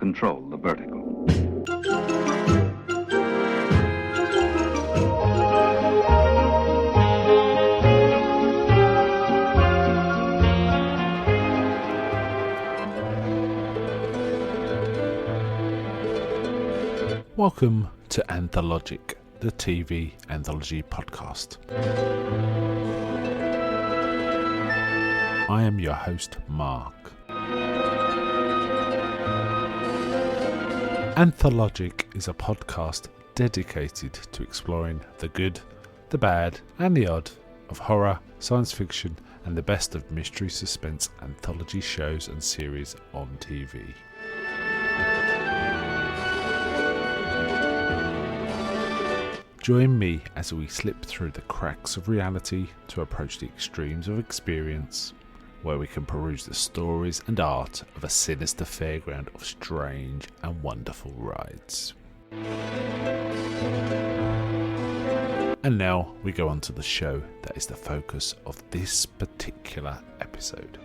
control the vertigo. Welcome to Anthologic, the TV anthology podcast. I am your host, Mark. Anthologic is a podcast dedicated to exploring the good, the bad, and the odd of horror, science fiction, and the best of mystery suspense anthology shows and series on TV. Join me as we slip through the cracks of reality to approach the extremes of experience, where we can peruse the stories and art of a sinister fairground of strange and wonderful rides. And now we go on to the show that is the focus of this particular episode.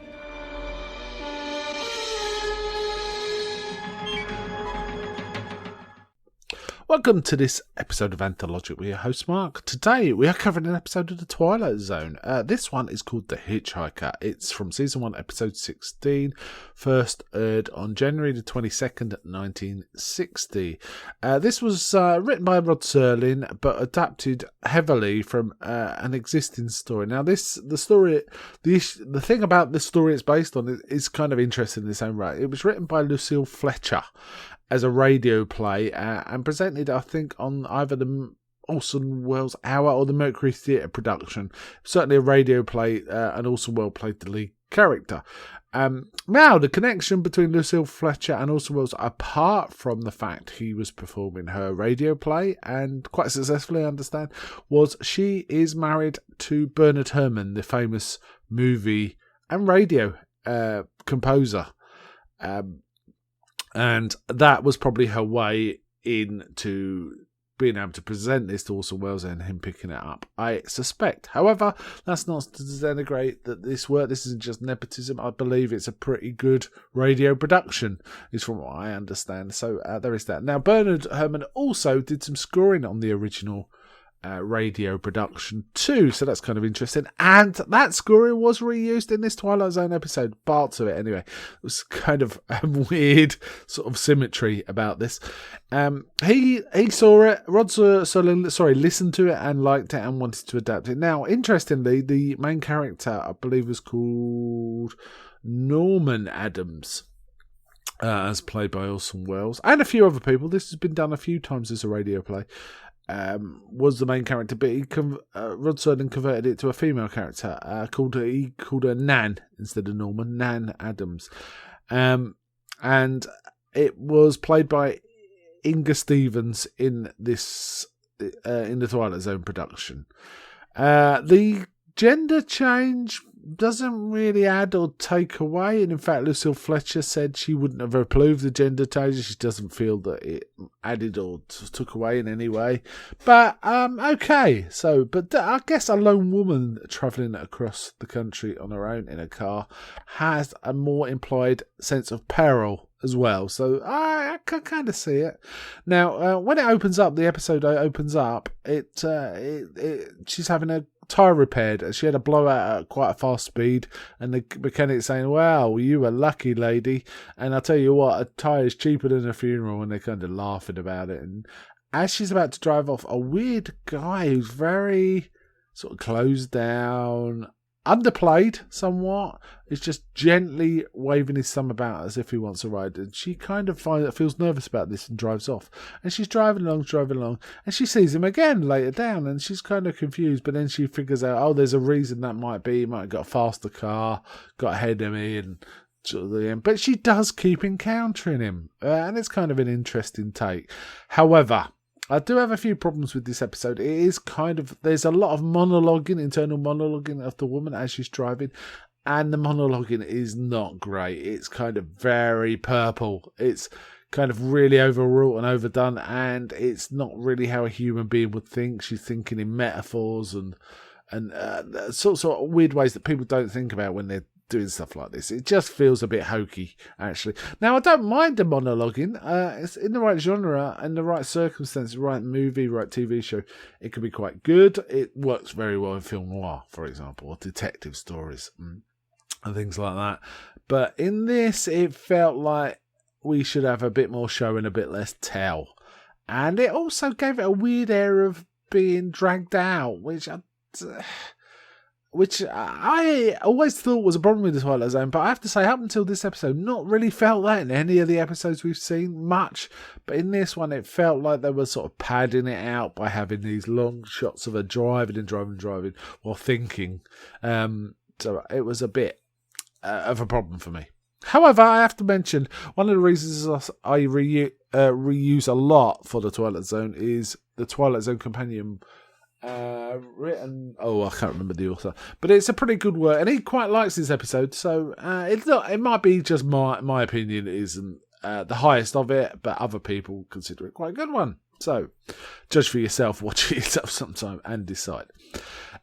Welcome to this episode of Anthologic with your host Mark. Today we are covering an episode of the Twilight Zone. This one is called The Hitch-Hiker. It's from season 1 episode 16, first aired on January the 22nd, 1960. This was written by Rod Serling but adapted heavily from an existing story. Now the thing about the story it's based on is kind of interesting in its own right. It was written by Lucille Fletcher as a radio play and presented, I think, on either the Orson Welles Hour or the Mercury Theatre production. Certainly a radio play, and Orson Welles played the lead character. Now, the connection between Lucille Fletcher and Orson Welles, apart from the fact he was performing her radio play, and quite successfully, I understand, was she is married to Bernard Herrmann, the famous movie and radio composer. And that was probably her way into being able to present this to Orson Welles and him picking it up, I suspect. However, that's not to denigrate that this work. This isn't just nepotism. I believe it's a pretty good radio production, is from what I understand. So there is that. Now, Bernard Herrmann also did some scoring on the original radio production too, so that's kind of interesting, and that scoring was reused in this Twilight Zone episode, parts of it anyway. It was kind of a weird sort of symmetry about this. He saw it, Rod Serling, listened to it and liked it and wanted to adapt it. Now, interestingly, the main character, I believe, was called Norman Adams, as played by Orson Welles and a few other people. This has been done a few times as a radio play. Was the main character, but Rod Serling converted it to a female character. Called her Nan instead of Norman, Nan Adams, and it was played by Inga Stevens in this in the Twilight Zone production. The gender change doesn't really add or take away, and in fact Lucille Fletcher said she wouldn't have approved the gender changes. She doesn't feel that it added or took away in any way, but okay. So, but I guess a lone woman travelling across the country on her own in a car has a more implied sense of peril as well, so I can kind of see it. Now, when it opens up, the episode opens up, she's having a tyre repaired. She had a blowout at quite a fast speed, and the mechanic's saying, "Wow, you were lucky, lady." And I'll tell you what, a tyre's cheaper than a funeral, and they're kind of laughing about it. And as she's about to drive off, a weird guy who's very sort of closed down, underplayed somewhat, is just gently waving his thumb about as if he wants a ride, and she kind of feels nervous about this and drives off. And she's driving along, and she sees him again later down, and she's kind of confused, but then she figures out, oh, there's a reason that might be. He might have got a faster car, got ahead of me, and sort of the end. But she does keep encountering him, and it's kind of an interesting take. However, I do have a few problems with this episode. It is there's a lot of internal monologuing of the woman as she's driving, and the monologuing is not great. It's kind of very purple. It's kind of really overwrought and overdone, and it's not really how a human being would think. She's thinking in metaphors and sort of weird ways that people don't think about when they're doing stuff like this. It just feels a bit hokey, actually. Now, I don't mind the monologuing. It's in the right genre and the right circumstances, right movie, right TV show. It can be quite good. It works very well in film noir, for example, or detective stories and things like that. But in this, it felt like we should have a bit more show and a bit less tell. And it also gave it a weird air of being dragged out, which I always thought was a problem with the Twilight Zone, but I have to say, up until this episode, not really felt that in any of the episodes we've seen much. But in this one, it felt like they were sort of padding it out by having these long shots of her driving while thinking. So it was a bit of a problem for me. However, I have to mention, one of the reasons I reuse a lot for the Twilight Zone is the Twilight Zone Companion written, I can't remember the author, but it's a pretty good work, and he quite likes this episode, so it might be just my opinion. It isn't the highest of it, but other people consider it quite a good one. So judge for yourself, watch it yourself sometime and decide.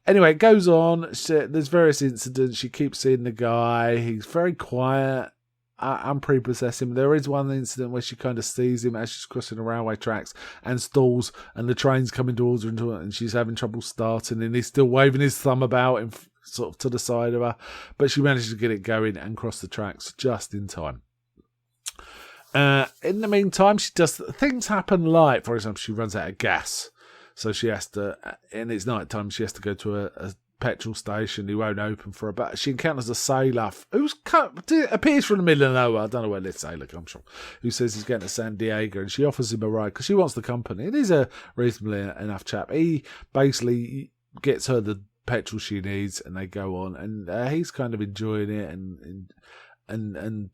Anyway, it goes on. There's various incidents. She keeps seeing the guy. He's very quiet, unprepossessing. There is one incident where she kind of sees him as she's crossing the railway tracks and stalls, and the train's coming towards her, and she's having trouble starting, and he's still waving his thumb about and sort of to the side of her, but she manages to get it going and cross the tracks just in time. In the meantime, she does things happen, like, for example, she runs out of gas, so she has to, and it's night time, she has to go to a petrol station. He won't open for her, but she encounters a sailor who appears from the middle of nowhere. I don't know where this sailor comes from, who says he's getting to San Diego, and she offers him a ride because she wants the company. It is a reasonably enough chap. He basically gets her the petrol she needs, and they go on, and he's kind of enjoying it and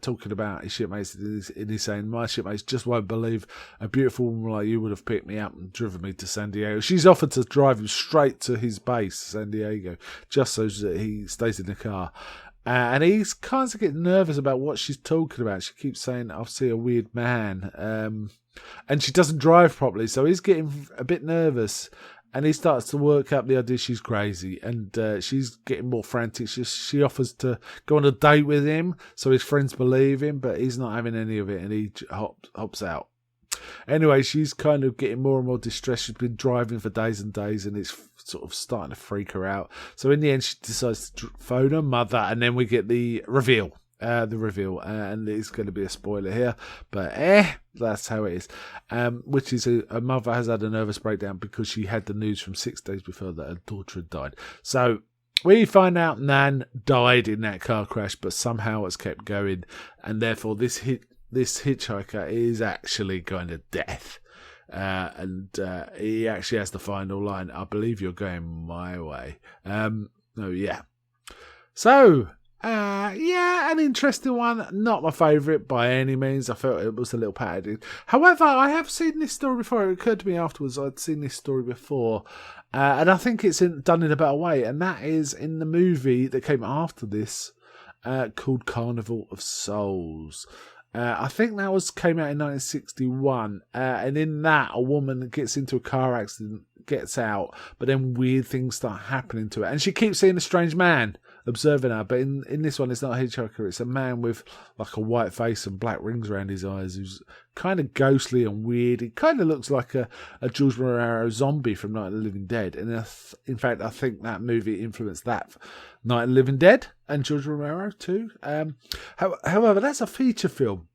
talking about his shipmates, and he's saying, my shipmates just won't believe a beautiful woman like you would have picked me up and driven me to San Diego. She's offered to drive him straight to his base, San Diego, just so that he stays in the car. And he's kind of getting nervous about what she's talking about. She keeps saying, I'll see a weird man. And she doesn't drive properly, so he's getting a bit nervous. And he starts to work up the idea she's crazy, and she's getting more frantic. She offers to go on a date with him, so his friends believe him, but he's not having any of it, and he hops out. Anyway, she's kind of getting more and more distressed. She's been driving for days and days, and it's sort of starting to freak her out. So in the end, she decides to phone her mother, and then we get the reveal. And it's going to be a spoiler here, but that's how it is. Which is her mother has had a nervous breakdown because she had the news from 6 days before that her daughter had died. So we find out Nan died in that car crash, but somehow it's kept going, and therefore this hitchhiker is actually going to death. And he actually has the final line, I believe you're going my way. So an interesting one. Not my favourite by any means. I felt it was a little padded. However, I have seen this story before. It occurred to me afterwards I'd seen this story before, and I think it's done in a better way, and that is in the movie that came after this, called Carnival of Souls. I think that came out in 1961, and in that a woman gets into a car accident, gets out, but then weird things start happening to her, and she keeps seeing a strange man observing her. But in this one, it's not a hitchhiker, it's a man with like a white face and black rings around his eyes, who's kind of ghostly and weird. He kind of looks like a George Romero zombie from Night of the Living Dead, and in fact I think that movie influenced that, Night of the Living Dead, and George Romero too. However, that's a feature film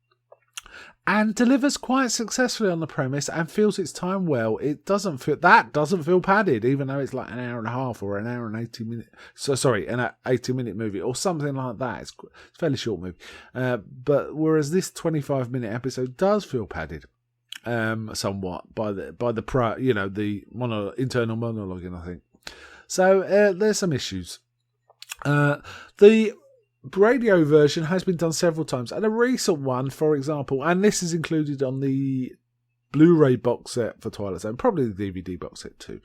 and delivers quite successfully on the premise and fills its time well. It doesn't feel padded, even though it's like an hour and a half or an hour and 80 minutes. So sorry, an 80-minute movie or something like that. It's a fairly short movie. But whereas this 25-minute episode does feel padded, somewhat by the internal monologuing, I think. So there's some issues. The radio version has been done several times, and a recent one, for example, and this is included on the Blu-ray box set for Twilight Zone, probably the DVD box set too,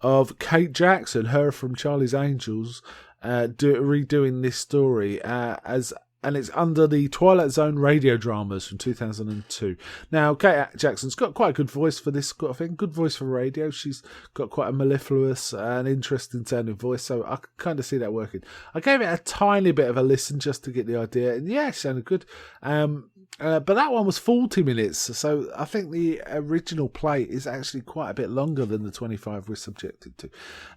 of Kate Jackson, her from Charlie's Angels, redoing this story as and it's under the Twilight Zone radio dramas from 2002. Now, Kate Jackson's got quite a good voice for this sort of thing, good voice for radio. She's got quite a mellifluous and interesting sounding voice, so I can kind of see that working. I gave it a tiny bit of a listen just to get the idea, and yeah, it sounded good. But that one was 40 minutes, so I think the original play is actually quite a bit longer than the 25 we're subjected to.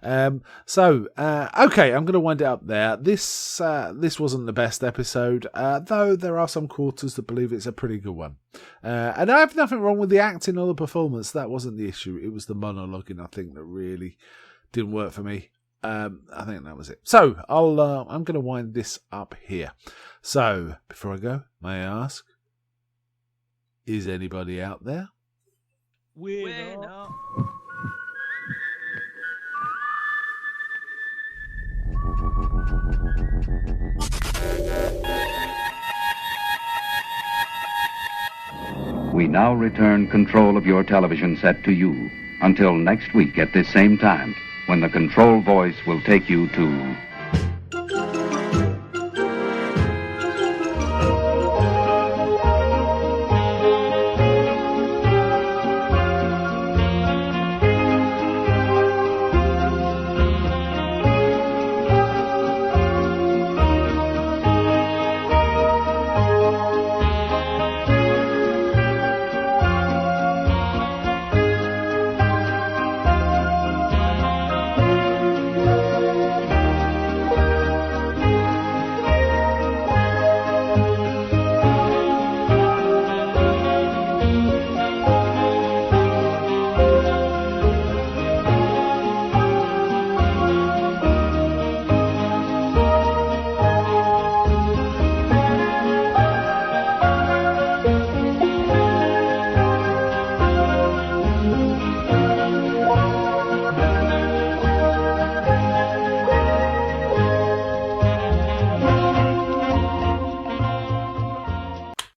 Okay, I'm going to wind it up there. This wasn't the best episode, though there are some quarters that believe it's a pretty good one. And I have nothing wrong with the acting or the performance. That wasn't the issue. It was the monologuing, I think, that really didn't work for me. I think that was it. So I'm going to wind this up here. So before I go, may I ask, is anybody out there? We're not. We now return control of your television set to you until next week at this same time, when the control voice will take you to